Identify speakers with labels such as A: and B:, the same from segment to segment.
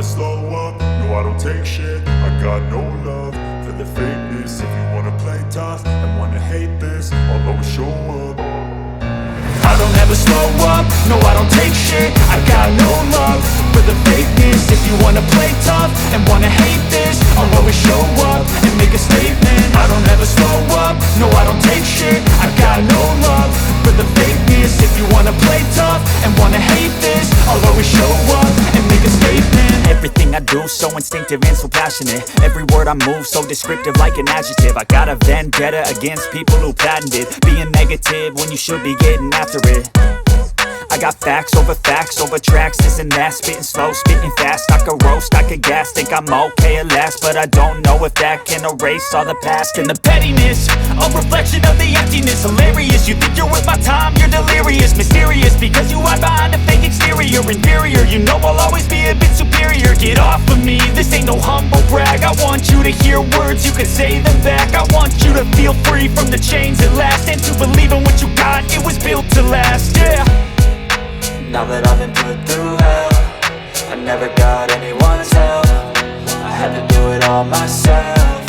A: slow up, no I don't take shit. I got no love for the fakeness. If you wanna play tough and wanna hate this, I'll always show up. I don't ever slow up, no I don't take shit. I got no love for the fakeness. If you wanna play tough and wanna hate this, I'll always show up and make a statement. I don't ever slow up, no I don't take shit. I got no love for the fakeness. If you wanna play tough and wanna hate this, I'll always show up and make a statement.
B: Everything I do so instinctive and so passionate. Every word I move so descriptive like an adjective. I got a vendetta against people who patented being negative when you should be getting after it. I got facts over tracks, this and that. Spitting slow, spitting fast. I could roast, I could gas. Think I'm okay at last, but I don't know if that can erase all the past. And the pettiness, a reflection of the emptiness. Hilarious, you think you're worth my time, you're delirious. Mysterious, because you hide behind a fake exterior. Inferior, you know I'll always be a bit superior. Get off of me, this ain't no humble brag. I want you to hear words, you can say them back. I want you to feel free from the chains at last, and to believe in what you got, it was built to last, yeah.
C: Now that I've been put through hell, I never got anyone's help. I had to do it all myself.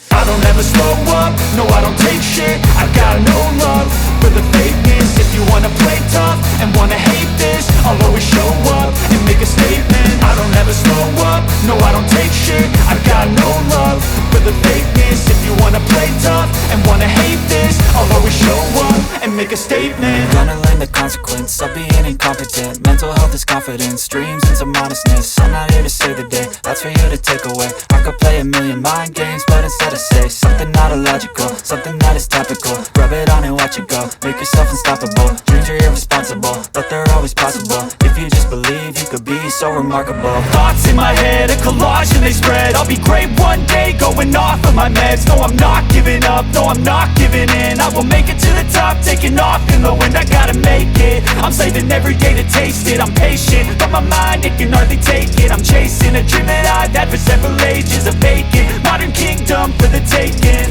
A: I don't ever slow up, no I don't take shit. I got no love for the fakeness. If you wanna play tough and wanna hate this, I'll always show up and make a statement. I don't ever slow up, no I don't take shit. I got no love for the fakeness. If you wanna play tough and wanna hate this, I'll always show up and make a statement.
C: Gonna learn the consequence of being incompetent. Mental health is confidence, dreams and some honestness. I'm not here to save the day, that's for you to take away. I could play a million mind games, but instead I say something not illogical, something that is topical. Rub it on and watch it go, make yourself unstoppable. Dreams are irresponsible, but they're always possible. If you just believe, you could be so remarkable.
B: Thoughts in my head, a collage and they spread. I'll be great one day, going off of my meds. No, I'm not giving up, no, I'm not giving in. I will make it to the top, taking off in the wind. I gotta make it, I'm saving every day to taste it. I'm patient, but my mind, it can hardly take it. I'm chasing a dream that I've had for several ages. A vacant, modern kingdom for the taking.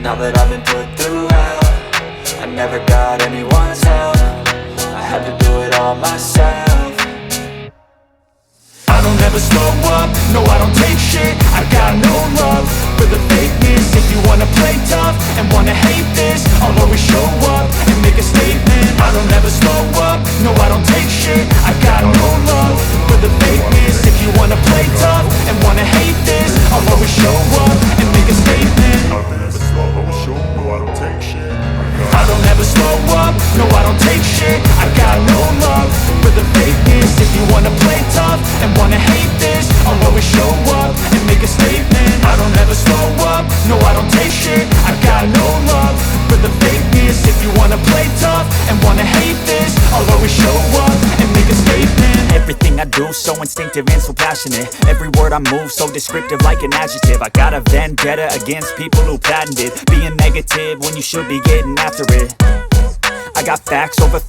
C: Now that I've been put through hell, I never got anyone's help. I had to do it all myself.
A: I don't ever slow up, no I don't take shit. I got no love for the fakeness. If you wanna play tough and wanna hate this, I'll always show up and make a statement. I don't ever slow up, no I don't take shit. I got no love for the fakeness. If you wanna play tough and wanna hate this, I'll always show up and make a statement. I don't ever slow up, no I don't take shit. I don't ever slow up, no I don't take shit. I got no love for the fakeness. If you wanna play tough and wanna hate this, I'll always show up and make a statement. I don't ever slow up, no I don't take shit. I got no love for the fakeness. If you wanna play tough and wanna hate this, I'll always show up and make a statement.
B: Everything I do so instinctive and so passionate. Every word I move so descriptive like an adjective. I got a vendetta against people who patented being negative when you should be getting after it. I got facts over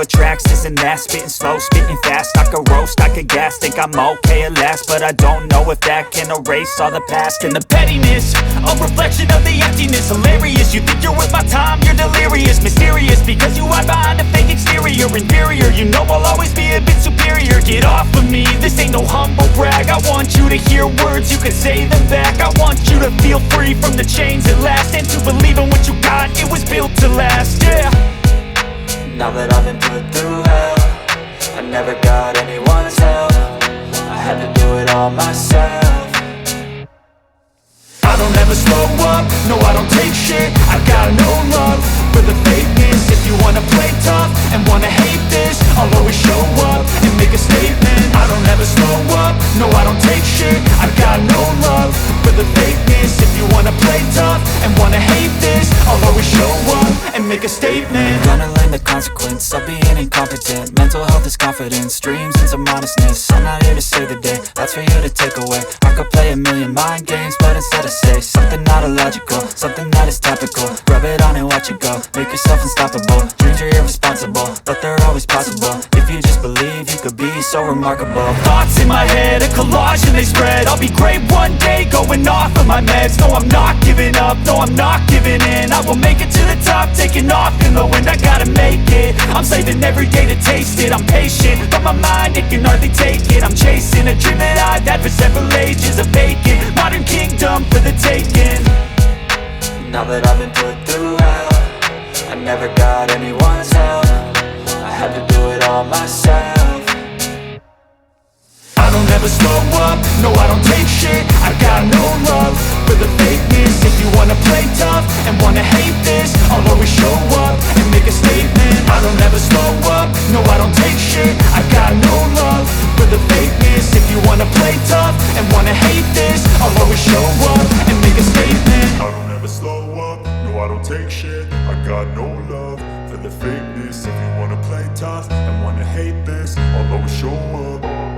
B: tracks, this and that. Spitting slow, spitting fast. I could roast, I could gas. Think I'm okay at last, but I don't know if that can erase all the past. And the pettiness, a reflection of the emptiness. Hilarious, you think you're worth my time, you're delirious. Mysterious, because you hide behind a fake exterior. Inferior, you know I'll always be a bit superior. Get off of me, this ain't no humble brag. I want you to hear words, you can say them back. I want you to feel free from the chains at last, and to believe in what you got, it was built to last, yeah.
C: Now that I've been put through hell, I never got anyone's help. I had to do it all myself.
A: I don't ever slow up, no I don't take shit. I got no love for the fakeness. If you wanna play tough and wanna hate this, I'll always show up and make a statement. I don't ever slow up, no I don't take shit. I got no love for the fakeness. If you wanna play tough and wanna hate this, I'll always show up and make a statement.
C: Gonna learn the consequence of being incompetent. Mental health is confidence, dreams and some honestness. I'm not here to save the day, that's for you to take away. I could play a million mind games, but instead I say something not illogical, something that is topical. Rub it on and watch it go, make yourself unstoppable. Dreams are irresponsible, but they're always possible. If you just believe, you could be so remarkable.
B: Thoughts in my head, a collage and they spread. I'll be great one day, going off of my meds. No, I'm not giving up, no, I'm not giving in. I will make it to the top, taking off in the wind. I gotta make it, I'm saving every day to taste it. wasted. I'm patient, but my mind, it can hardly take it. I'm chasing a dream that I've had for several ages. A vacant, modern kingdom for the taking.
C: Now that I've been put through hell, I never got anyone's help. I had to do it all myself.
A: I don't ever slow up, no I don't take shit. I got no love for the fakeness. If you wanna play tough and wanna hate this, I'll always show up and make a statement. I don't ever slow up, no I don't take shit. I got no love for the fakeness. If you wanna play tough and wanna hate this, I'll always show up and make a statement.
D: I don't ever slow up, no I don't take shit. I got no love for the fakeness. If you wanna play tough and wanna hate this, I'll always show up.